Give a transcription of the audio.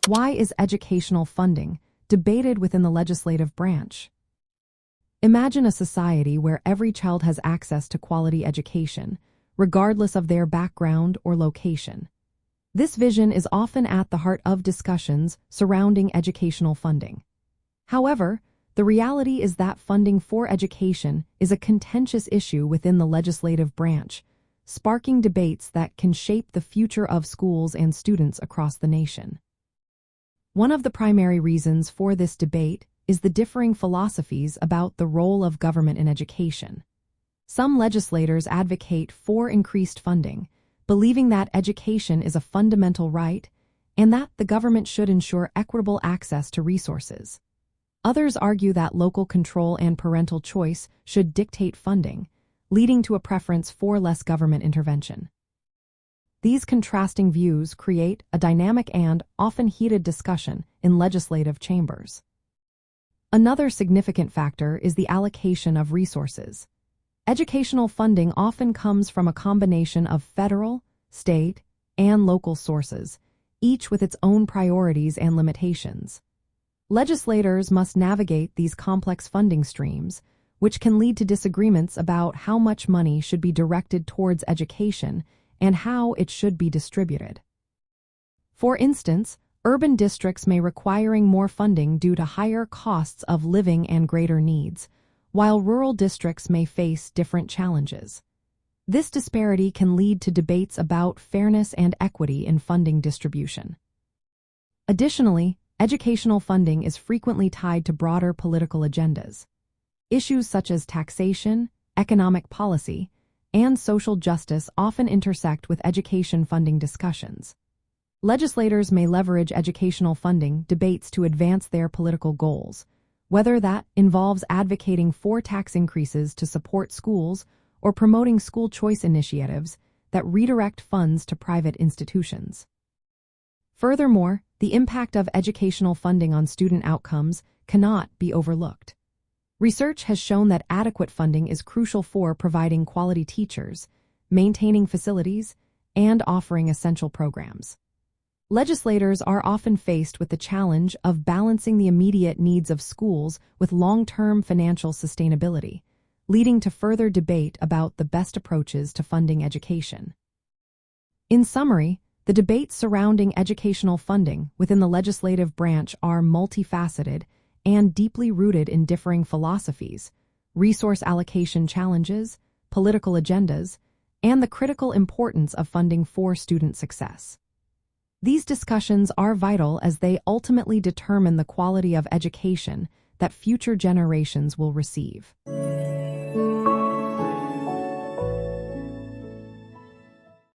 Why is educational funding debated within the legislative branch? Imagine a society where every child has access to quality education, regardless of their background or location. This vision is often at the heart of discussions surrounding educational funding. However, the reality is that funding for education is a contentious issue within the legislative branch, sparking debates that can shape the future of schools and students across the nation. One of the primary reasons for this debate is the differing philosophies about the role of government in education. Some legislators advocate for increased funding, believing that education is a fundamental right and that the government should ensure equitable access to resources. Others argue that local control and parental choice should dictate funding, leading to a preference for less government intervention. These contrasting views create a dynamic and often heated discussion in legislative chambers. Another significant factor is the allocation of resources. Educational funding often comes from a combination of federal, state, and local sources, each with its own priorities and limitations. Legislators must navigate these complex funding streams, which can lead to disagreements about how much money should be directed towards education and how it should be distributed. For instance, urban districts may require more funding due to higher costs of living and greater needs, while rural districts may face different challenges. This disparity can lead to debates about fairness and equity in funding distribution. Additionally, educational funding is frequently tied to broader political agendas. Issues such as taxation, economic policy, and social justice often intersect with education funding discussions. Legislators may leverage educational funding debates to advance their political goals, whether that involves advocating for tax increases to support schools or promoting school choice initiatives that redirect funds to private institutions. Furthermore, the impact of educational funding on student outcomes cannot be overlooked. Research has shown that adequate funding is crucial for providing quality teachers, maintaining facilities, and offering essential programs. Legislators are often faced with the challenge of balancing the immediate needs of schools with long-term financial sustainability, leading to further debate about the best approaches to funding education. In summary, the debates surrounding educational funding within the legislative branch are multifaceted and deeply rooted in differing philosophies, resource allocation challenges, political agendas, and the critical importance of funding for student success. These discussions are vital as they ultimately determine the quality of education that future generations will receive.